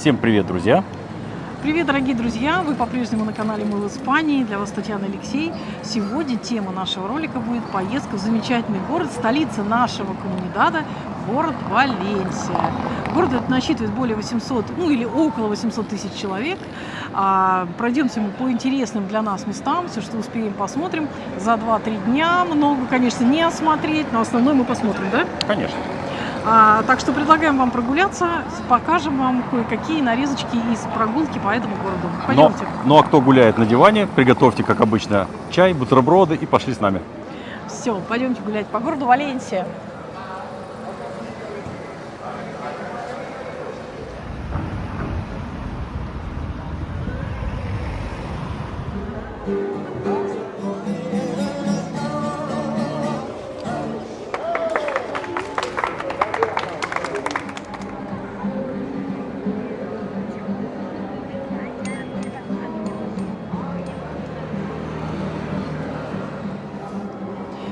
Всем привет, друзья! Привет, дорогие друзья! Вы по-прежнему на канале «Мы в Испании». Для вас Татьяна, Алексей. Сегодня тема нашего ролика будет поездка в замечательный город, столица нашего коммунидада, город Валенсия. Город этот насчитывает более 800, или около 800 тысяч человек. Пройдемся мы по интересным для нас местам, все, что успеем, посмотрим. За 2-3 дня много, конечно, не осмотреть, но основное мы посмотрим, да? Конечно. Так что предлагаем вам прогуляться, покажем вам кое-какие нарезочки из прогулки по этому городу. Пойдемте. Ну а кто гуляет на диване, приготовьте, как обычно, чай, бутерброды и пошли с нами. Все, пойдемте гулять по городу Валенсия.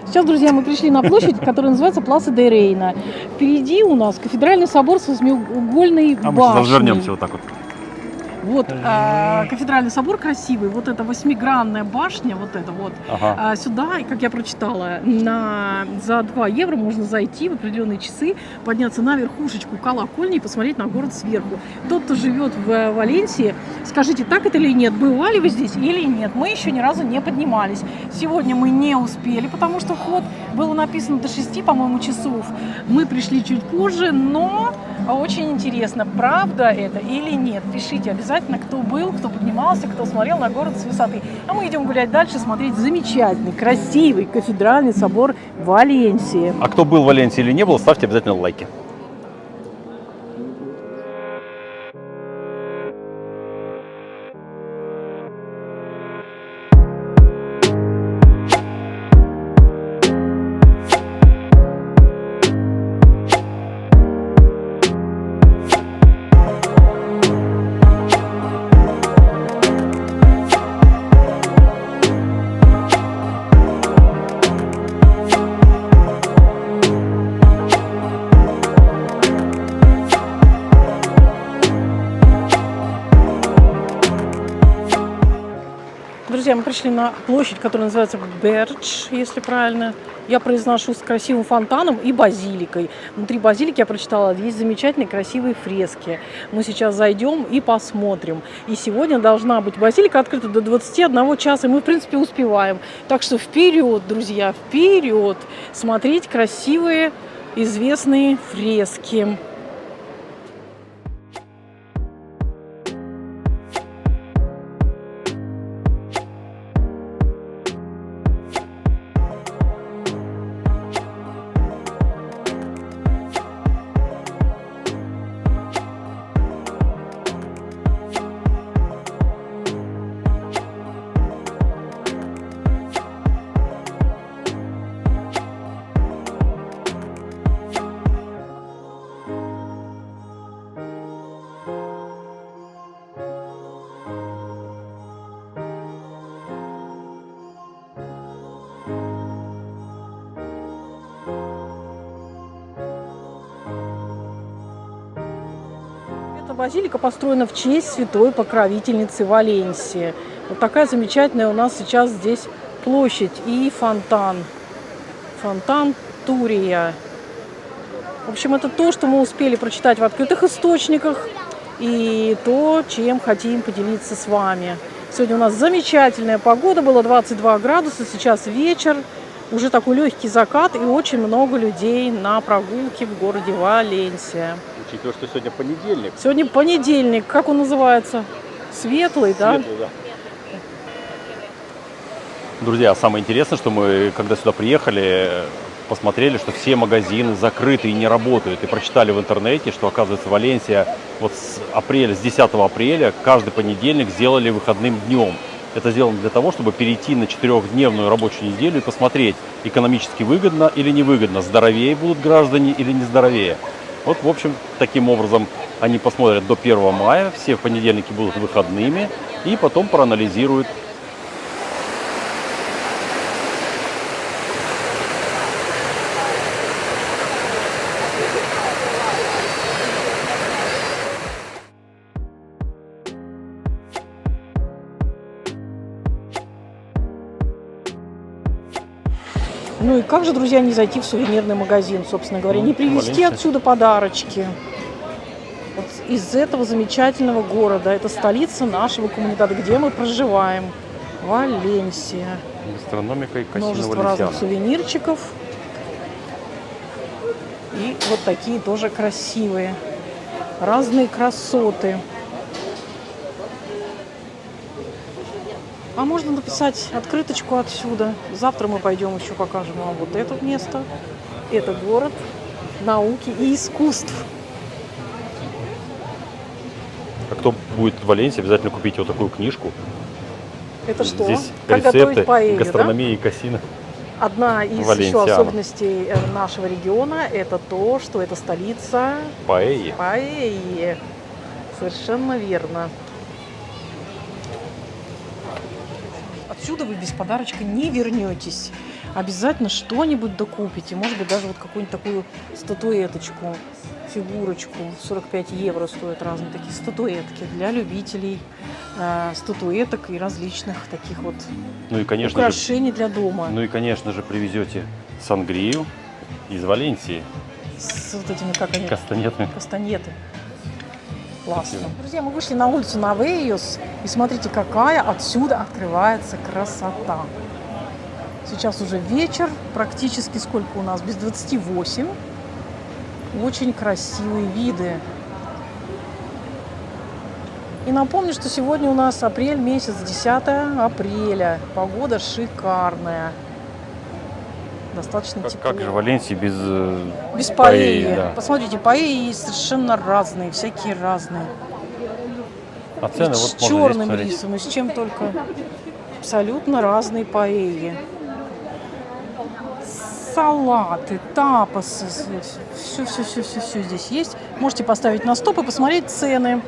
Сейчас, друзья, мы пришли на площадь, которая называется Пласа де Рейна. Впереди у нас кафедральный собор с восьмиугольной башней. Мы сейчас развернемся вот так вот. Вот кафедральный собор красивый, вот эта восьмигранная башня, вот это вот. Ага. Сюда, как я прочитала, за 2 евро можно зайти в определенные часы, подняться на верхушечку колокольни и посмотреть на город сверху. Тот, кто живет в Валенсии, скажите, так это или нет? Бывали вы здесь или нет? Мы еще ни разу не поднимались. Сегодня мы не успели, потому что вход было написано до 6, по-моему, часов. Мы пришли чуть позже, но очень интересно, правда это или нет. Пишите обязательно, кто был, кто поднимался, кто смотрел на город с высоты. А мы идем гулять дальше, смотреть замечательный, красивый кафедральный собор Валенсии. А кто был в Валенсии или не был, ставьте обязательно лайки. Друзья, мы пришли на площадь, которая называется Бердж, если правильно я произношу, с красивым фонтаном и базиликой. Внутри базилики, я прочитала, есть замечательные красивые фрески. Мы сейчас зайдем и посмотрим. И сегодня должна быть базилика открыта до 21 часа, и мы, в принципе, успеваем. Так что вперед, друзья, вперед! Смотреть красивые, известные фрески. Базилика построена в честь святой покровительницы Валенсии. Вот такая замечательная у нас сейчас здесь площадь и фонтан. Фонтан Турия. В общем, это то, что мы успели прочитать в открытых источниках и то, чем хотим поделиться с вами. Сегодня у нас замечательная погода, было 22 градуса, сейчас вечер, уже такой легкий закат и очень много людей на прогулке в городе Валенсия. Учитывая, что сегодня понедельник. Сегодня понедельник, как он называется? Светлый, да? Светлый, да. Друзья, самое интересное, что мы, когда сюда приехали, посмотрели, что все магазины закрыты и не работают. И прочитали в интернете, что, оказывается, Валенсия вот с 10 апреля каждый понедельник сделали выходным днем. Это сделано для того, чтобы перейти на 4-дневную рабочую неделю и посмотреть, экономически выгодно или невыгодно, здоровее будут граждане или не здоровее. Вот, в общем, таким образом они посмотрят до 1 мая, все понедельники будут выходными, и потом проанализируют. Ну и как же, друзья, не зайти в сувенирный магазин, собственно говоря, Ну, не привезти Валенсия. отсюда подарочки. Вот из этого замечательного города. Это столица нашего коммунитета, где мы проживаем. Валенсия. Гастрономика и Кассино Множество разных Валенсиано. сувенирчиков. И вот такие тоже красивые. Разные красоты. А можно написать открыточку отсюда. Завтра мы пойдем еще покажем вам вот это место. Это город науки и искусств. А кто будет в Валенсии, обязательно купите вот такую книжку. Это что? Здесь Как рецепты готовить паэлью, да? гастрономии и кассино. Одна из еще Валенсиано. особенностей нашего региона – это то, что это столица Паэльи. паэльи. Совершенно верно. Отсюда вы без подарочка не вернетесь. Обязательно что-нибудь докупите. Может быть, даже вот какую-нибудь такую статуэточку, фигурочку. 45 евро стоят разные такие статуэтки для любителей статуэток и различных таких вот Ну и, конечно же, украшений для дома. привезете сангрию из Валенсии. С вот этими, как они, Кастанеты. кастанеты. Классно. Спасибо. Друзья, мы вышли на улицу Навейос, и смотрите, какая отсюда открывается красота. Сейчас уже вечер, практически сколько у нас? Без 28. Очень красивые виды. И напомню, что сегодня у нас апрель месяц, 10 апреля. Погода шикарная. Достаточно тепло. Как же Валенсия без Без паэльи. паэльи, да. Посмотрите, паэльи есть совершенно разные, всякие разные. А цены И вот с можно здесь черным посмотреть. рисом, и с чем только. Абсолютно разные паэльи. Салаты, тапосы, все здесь есть. Можете поставить на стоп и посмотреть цены.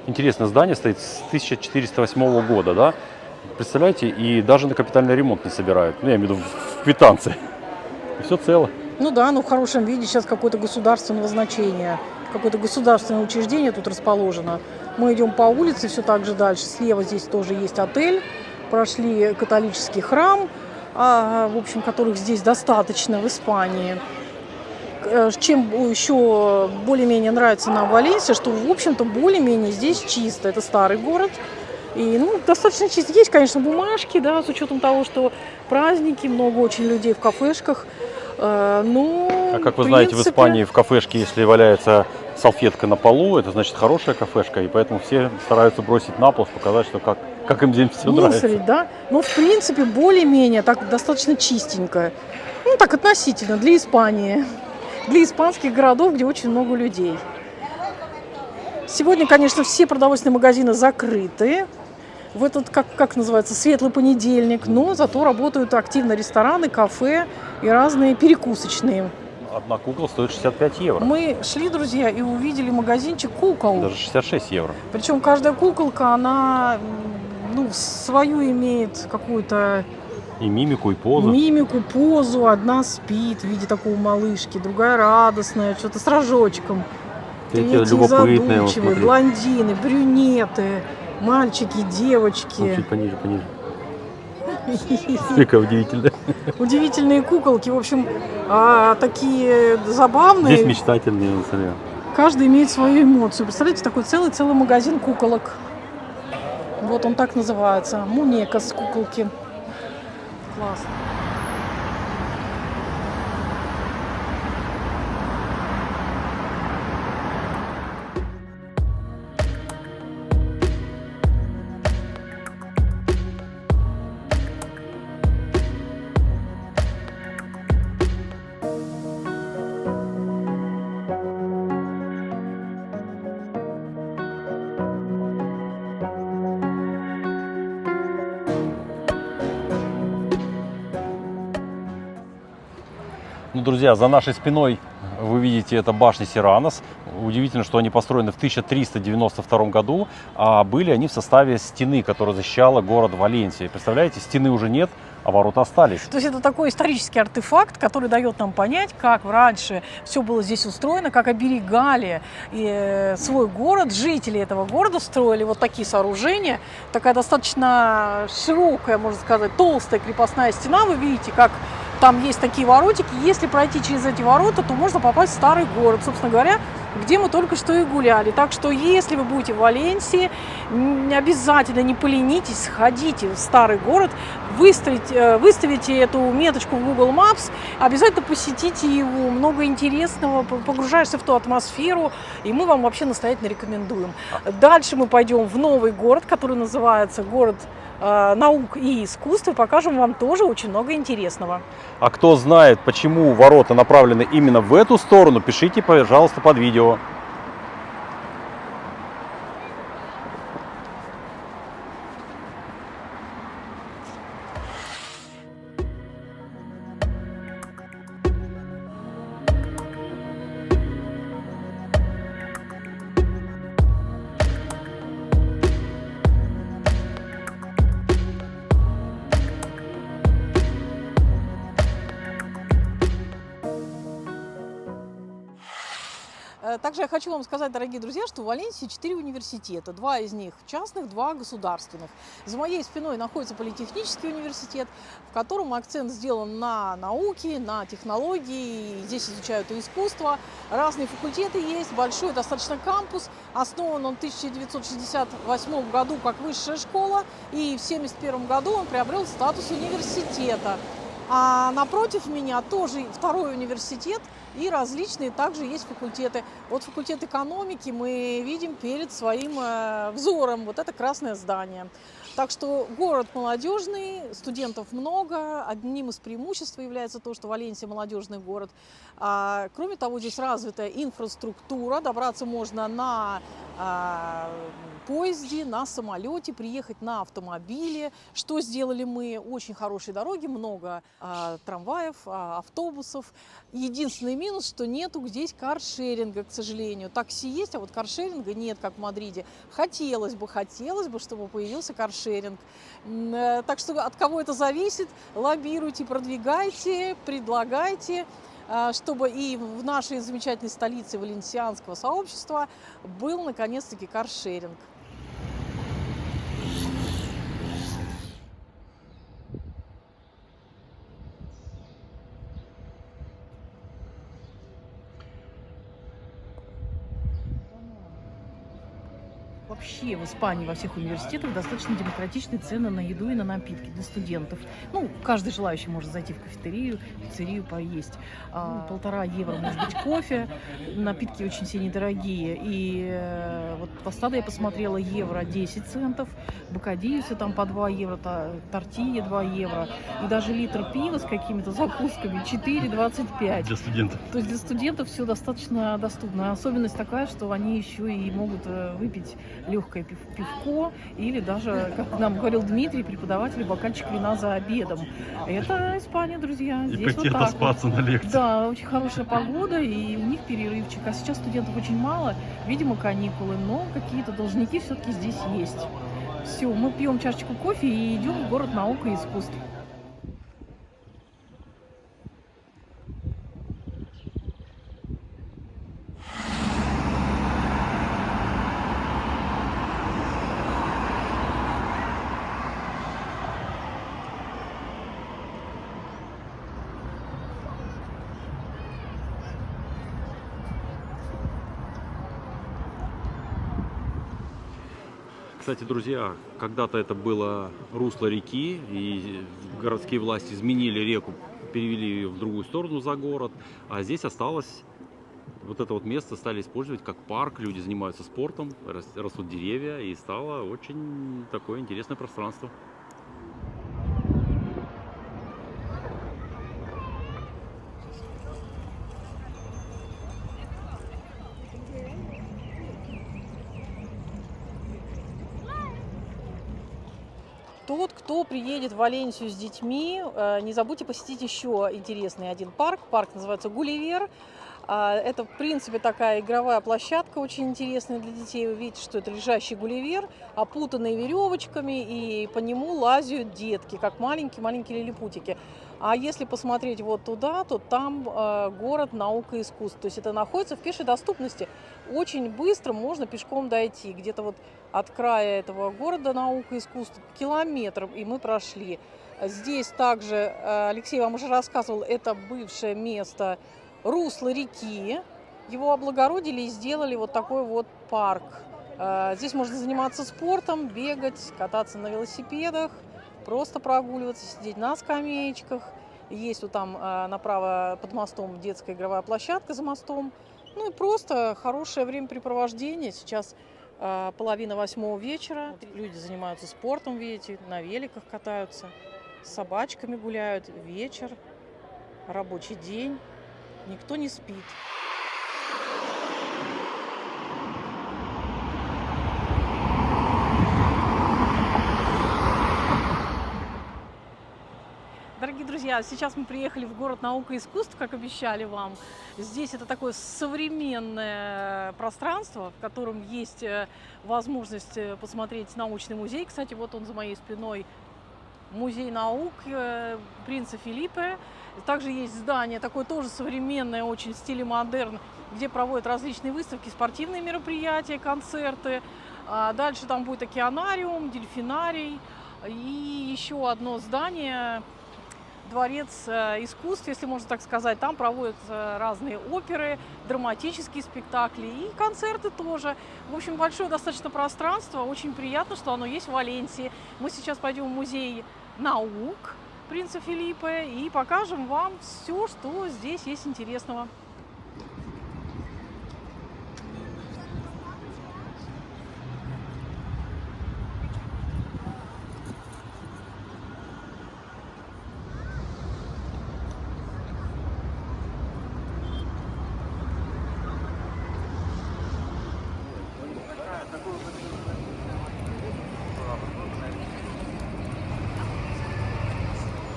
Интересное здание стоит с 1408 года, да? Представляете, и даже на капитальный ремонт не собирают. Ну, я имею в виду в квитанции. И все цело. Ну да, ну в хорошем виде сейчас какое-то государственного значения. Какое-то государственное учреждение тут расположено. Мы идем по улице, все так же дальше. Слева здесь тоже есть отель. Прошли католический храм, в общем, которых здесь достаточно в Испании. Чем еще более-менее нравится нам Валенсия, что, в общем-то, более-менее здесь чисто. Это старый город. И, ну, достаточно чисто. Есть, конечно, бумажки, да, с учетом того, что праздники, много очень людей в кафешках. Но, А как вы знаете, в Испании в кафешке, если валяется салфетка на полу, это значит хорошая кафешка, и поэтому все стараются бросить на пол, показать, что как им здесь все нравится. мусорить, да? Но, в принципе, более-менее так достаточно чистенько. Ну, так относительно, для Испании. Для испанских городов, где очень много людей. Сегодня, конечно, все продовольственные магазины закрыты. В этот, как называется, светлый понедельник. Но зато работают активно рестораны, кафе и разные перекусочные. Одна кукла стоит 65 евро. Мы шли, друзья, и увидели магазинчик кукол. Даже 66 евро. Причем каждая куколка, она свою имеет какую-то И мимику, и позу. мимику, позу. Одна спит в виде такого малышки, другая радостная, что-то с рожочком. Третья Третьи любопытная, вот задумчивые, смотри. блондины, брюнеты, мальчики, девочки. Чуть пониже. Какая удивительная. Удивительные куколки, в общем, такие забавные. Здесь мечтательные, смотри. Каждый имеет свою эмоцию. Представляете, такой целый магазин куколок. Вот он так называется. Мунекас куколки. Классно. Ну, друзья, за нашей спиной вы видите, это башня Сиранос. Удивительно, что они построены в 1392 году, а были они в составе стены, которая защищала город Валенсия. Представляете, стены уже нет, а ворота остались. То есть это такой исторический артефакт, который дает нам понять, как раньше все было здесь устроено, как оберегали свой город, жители этого города строили вот такие сооружения. Такая достаточно широкая, можно сказать, толстая крепостная стена. Вы видите, как там есть такие воротики. Если пройти через эти ворота, то можно попасть в старый город, собственно говоря, где мы только что и гуляли. Так что, если вы будете в Валенсии, обязательно не поленитесь, сходите в старый город, выставите эту меточку в Google Maps, обязательно посетите его. Много интересного, погружаешься в ту атмосферу, и мы вам вообще настоятельно рекомендуем. Дальше мы пойдем в новый город, который называется город наук и искусств, и покажем вам тоже очень много интересного. А кто знает, почему ворота направлены именно в эту сторону, пишите, пожалуйста, под видео. Также я хочу вам сказать, дорогие друзья, что в Валенсии 4 университета. 2 из них частных, 2 государственных. За моей спиной находится политехнический университет, в котором акцент сделан на науке, на технологии. Здесь изучают и искусство. Разные факультеты есть, большой достаточно кампус. Основан он в 1968 году как высшая школа, и в 1971 году он приобрел статус университета. А напротив меня тоже второй университет, и различные также есть факультеты. Вот факультет экономики мы видим перед своим взором. Вот это красное здание. Так что город молодежный, студентов много. Одним из преимуществ является то, что Валенсия молодежный город. Кроме того, здесь развитая инфраструктура. Добраться можно на поезде, на самолете, приехать на автомобиле. Что сделали мы? Очень хорошие дороги, много трамваев, автобусов. Единственный минус, что нету здесь каршеринга, к сожалению. Такси есть, а вот каршеринга нет, как в Мадриде. Хотелось бы, чтобы появился каршеринг. Так что от кого это зависит, лоббируйте, продвигайте, предлагайте, чтобы и в нашей замечательной столице валенсианского сообщества был наконец-таки каршеринг. Вообще в Испании во всех университетах достаточно демократичные цены на еду и на напитки для студентов. Ну, каждый желающий может зайти в кафетерию, пиццерию поесть. 1,5 евро может быть кофе, напитки очень все недорогие. И вот по стаду я посмотрела, евро 10 центов, бокадильсы там по 2 евро, тортилья 2 евро. И даже литр пива с какими-то закусками 4,25. Для студентов. То есть для студентов все достаточно доступно. Особенность такая, что они еще и могут выпить легкое пивко или даже, как нам говорил Дмитрий, преподаватель, бокальчик вина за обедом. Это Испания, друзья. И здесь пойти вот так отоспаться вот. на лекции. Да, очень хорошая погода, и у них перерывчик. А сейчас студентов очень мало, видимо, каникулы, но какие-то должники все-таки здесь есть. Все, мы пьем чашечку кофе и идем в город наук и искусств. Кстати, друзья, когда-то это было русло реки, и городские власти изменили реку, перевели ее в другую сторону за город, а здесь осталось вот это вот место, стали использовать как парк, люди занимаются спортом, растут деревья, и стало очень такое интересное пространство. Тот, кто приедет в Валенсию с детьми, не забудьте посетить еще интересный один парк. Парк называется Гулливер. Это, в принципе, такая игровая площадка, очень интересная для детей. Вы видите, что это лежащий Гулливер, опутанный веревочками, и по нему лазят детки, как маленькие-маленькие лилипутики. А если посмотреть вот туда, то там город наука и искусств. То есть это находится в пешей доступности. Очень быстро можно пешком дойти. Где-то вот от края этого города наука и искусств километр, и мы прошли. Здесь также, Алексей вам уже рассказывал, это бывшее место русло реки. Его облагородили и сделали вот такой вот парк. Здесь можно заниматься спортом, бегать, кататься на велосипедах, просто прогуливаться, сидеть на скамеечках. Есть вот там направо под мостом детская игровая площадка за мостом. Ну и просто хорошее времяпрепровождение. Сейчас 7:30 вечера. Люди занимаются спортом, видите, на великах катаются, с собачками гуляют. Вечер, рабочий день. Никто не спит. Дорогие друзья, сейчас мы приехали в город наука и искусств, как обещали вам. Здесь это такое современное пространство, в котором есть возможность посмотреть научный музей. Кстати, вот он за моей спиной, музей наук принца Филиппе. Также есть здание, такое тоже современное, очень в стиле модерн, где проводят различные выставки, спортивные мероприятия, концерты. Дальше там будет океанариум, дельфинарий и еще одно здание, дворец искусств, если можно так сказать. Там проводят разные оперы, драматические спектакли и концерты тоже. В общем, большое достаточно пространство. Очень приятно, что оно есть в Валенсии. Мы сейчас пойдем в музей наук принца Филиппе и покажем вам все, что здесь есть интересного.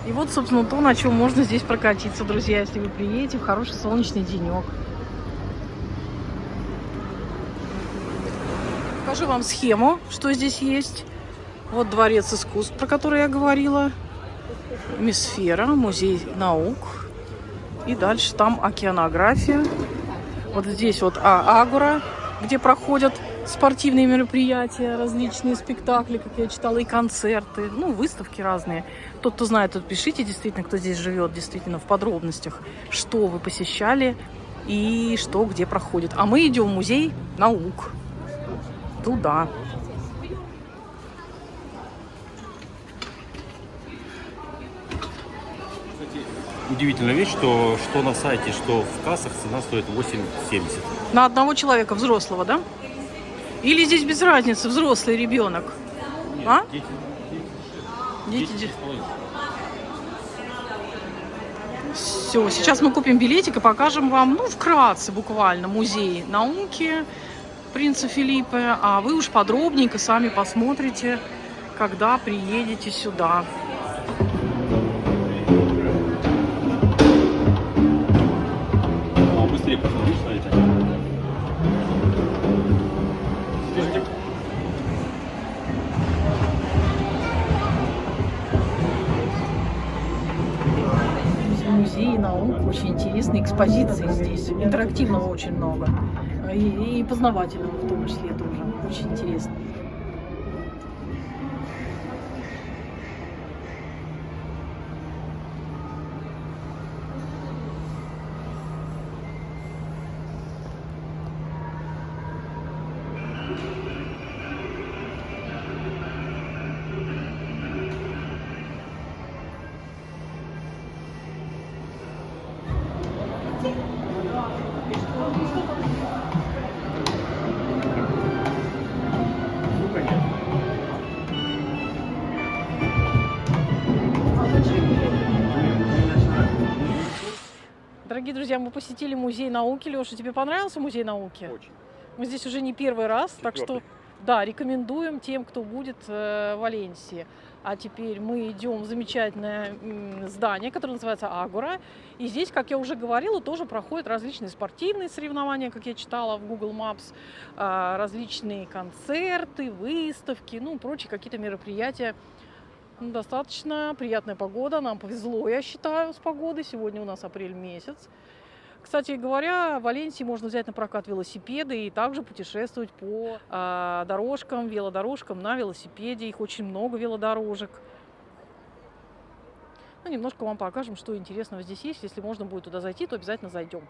И вот, собственно, то, на чем можно здесь прокатиться, друзья, если вы приедете в хороший солнечный денек. Покажу вам схему, что здесь есть. Вот дворец искусств, про который я говорила. Мисфера, музей наук. И дальше там океанография. Вот здесь вот Агора, где проходят спортивные мероприятия, различные спектакли, как я читала, и концерты, ну, выставки разные. Тот, кто знает, тот пишите, действительно, кто здесь живет, действительно, в подробностях, что вы посещали и что где проходит. А мы идем в музей наук. Туда. Удивительная вещь, что на сайте, что в кассах цена стоит 8,70. На одного человека, взрослого, да? Или здесь без разницы, взрослый ребенок? Нет, а? Дети. Все, сейчас мы купим билетик и покажем вам, ну, вкратце буквально, музей науки принца Филиппе, а вы уж подробненько сами посмотрите, когда приедете сюда. Быстрее посмотри, смотрите. Музей наук, очень интересные экспозиции здесь, интерактивного очень много, и познавательного в том числе тоже, очень интересно. Дорогие друзья, мы посетили музей науки. Леша, тебе понравился музей науки? Очень. Мы здесь уже не первый раз, так что да, рекомендуем тем, кто будет в Валенсии. А теперь мы идем в замечательное здание, которое называется Агора. И здесь, как я уже говорила, тоже проходят различные спортивные соревнования, как я читала в Google Maps, различные концерты, выставки, ну, прочие какие-то мероприятия. Достаточно приятная погода. Нам повезло, я считаю, с погодой. Сегодня у нас апрель месяц. Кстати говоря, в Валенсии можно взять на прокат велосипеды и также путешествовать по дорожкам, велодорожкам на велосипеде. Их очень много, велодорожек. Ну, немножко вам покажем, что интересного здесь есть. Если можно будет туда зайти, то обязательно зайдем.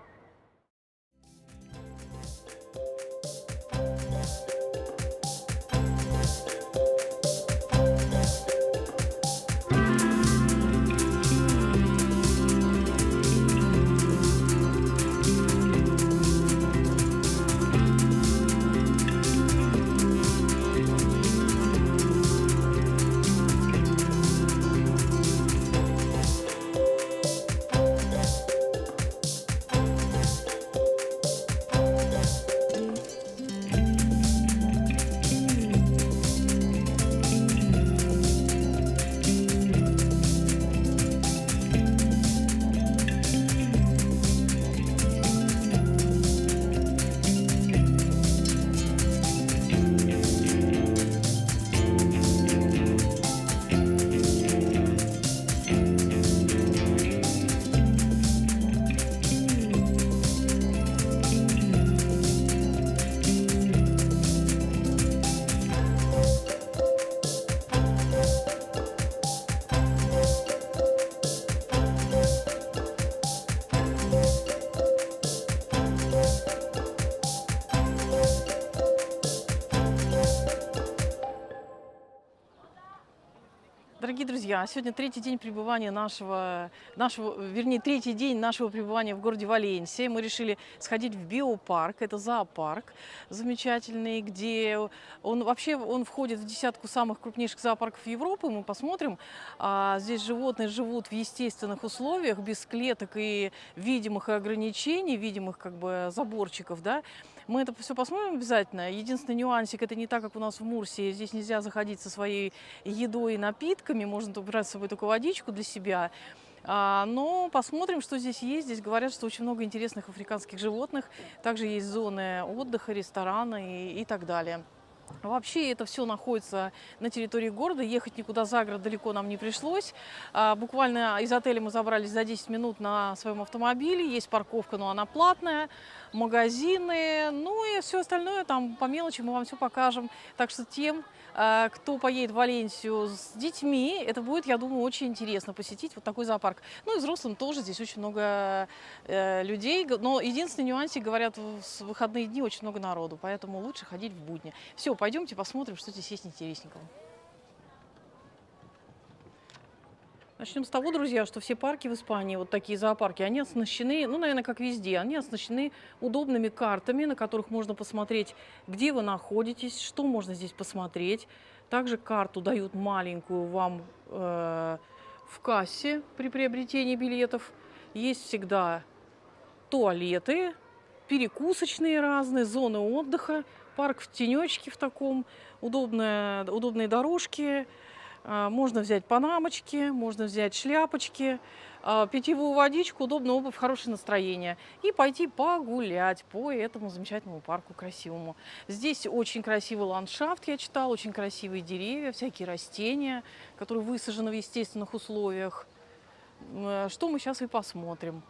Дорогие друзья, сегодня третий день пребывания третий день нашего пребывания в городе Валенсия. Мы решили сходить в биопарк, это зоопарк замечательный, где он входит в десятку самых крупнейших зоопарков Европы. Мы посмотрим, здесь животные живут в естественных условиях, без клеток и видимых ограничений, видимых как бы заборчиков, да. Мы это все посмотрим обязательно. Единственный нюансик, это не так, как у нас в Мурсии. Здесь нельзя заходить со своей едой и напитками, можно брать с собой только водичку для себя. Но посмотрим, что здесь есть. Здесь говорят, что очень много интересных африканских животных. Также есть зоны отдыха, рестораны и так далее. Вообще это все находится на территории города, ехать никуда за город далеко нам не пришлось. Буквально из отеля мы забрались за 10 минут на своем автомобиле, есть парковка, но она платная, магазины, ну и все остальное там по мелочи мы вам все покажем. Так что тем, кто поедет в Валенсию с детьми, это будет, я думаю, очень интересно посетить вот такой зоопарк. Ну и взрослым тоже, здесь очень много людей, но единственный нюансик, говорят, в выходные дни очень много народу, поэтому лучше ходить в будни. Все, пойдемте посмотрим, что здесь есть интересненького. Начнем с того, друзья, что все парки в Испании, вот такие зоопарки, они оснащены, ну, наверное, как везде, они оснащены удобными картами, на которых можно посмотреть, где вы находитесь, что можно здесь посмотреть. Также карту дают маленькую вам в кассе при приобретении билетов. Есть всегда туалеты, перекусочные разные, зоны отдыха, парк в тенечке в таком, удобные дорожки. Можно взять панамочки, можно взять шляпочки, питьевую водичку, удобную обувь, хорошее настроение. И пойти погулять по этому замечательному парку красивому. Здесь очень красивый ландшафт, я читала, очень красивые деревья, всякие растения, которые высажены в естественных условиях. Что мы сейчас и посмотрим.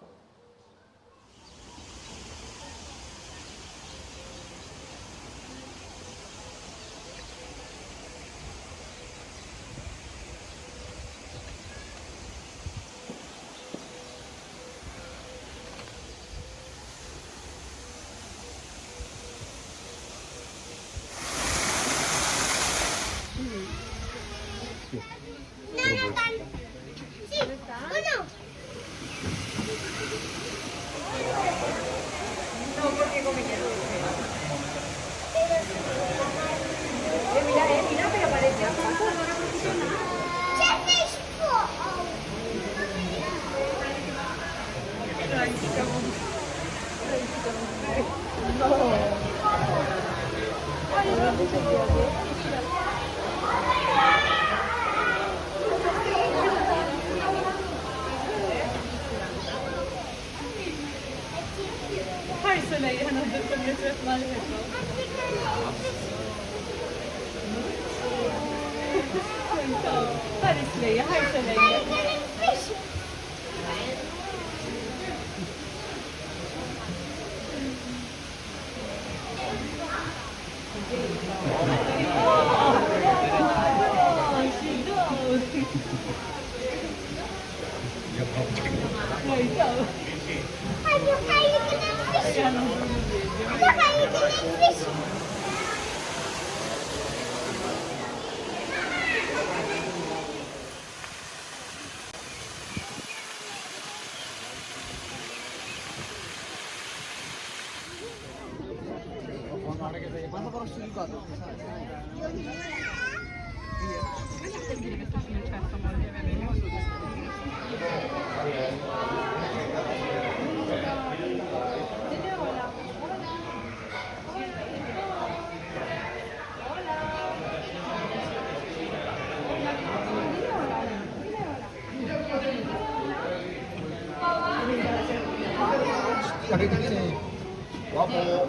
Guapo.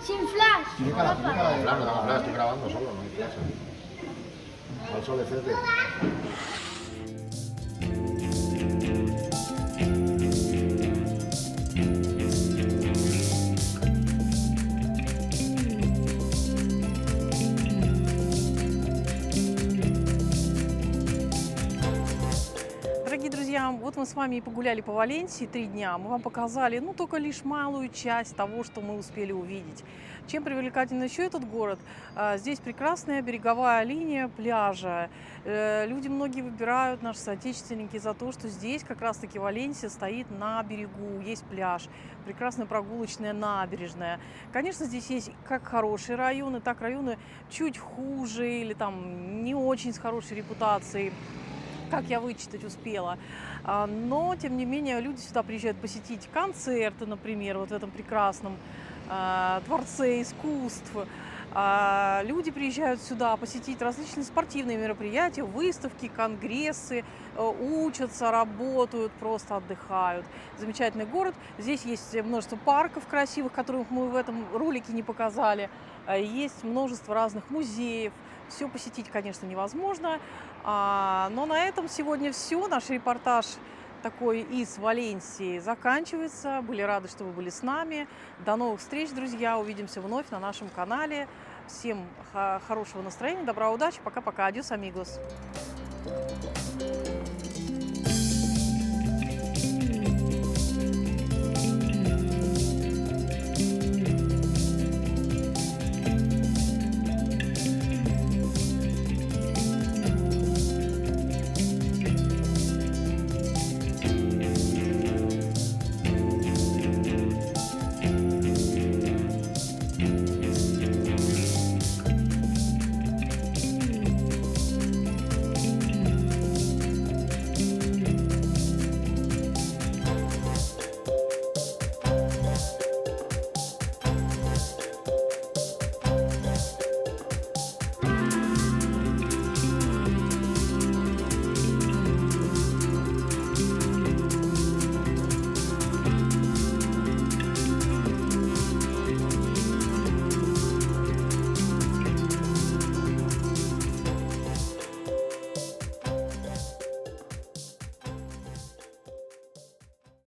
Sin flash. Tiene cara, Claro, no, ahora estoy grabando solo, no hay flash. Falso de CD. Дорогие друзья, вот мы с вами и погуляли по Валенсии 3 дня. Мы вам показали, ну, только лишь малую часть того, что мы успели увидеть. Чем привлекателен еще этот город? Здесь прекрасная береговая линия пляжа. Люди многие выбирают, наши соотечественники, за то, что здесь как раз-таки Валенсия стоит на берегу, есть пляж, прекрасная прогулочная набережная. Конечно, здесь есть как хорошие районы, так районы чуть хуже или там не очень с хорошей репутацией, как я вычитать успела. Но, тем не менее, люди сюда приезжают посетить концерты, например, вот в этом прекрасном дворце искусств. Люди приезжают сюда посетить различные спортивные мероприятия, выставки, конгрессы, учатся, работают, просто отдыхают. Замечательный город. Здесь есть множество парков красивых, которых мы в этом ролике не показали. Есть множество разных музеев. Все посетить, конечно, невозможно. Но на этом сегодня все. Наш репортаж такой из Валенсии заканчивается. Были рады, что вы были с нами. До новых встреч, друзья. Увидимся вновь на нашем канале. Всем хорошего настроения, добра, удачи. Пока-пока. Адьос, амигос.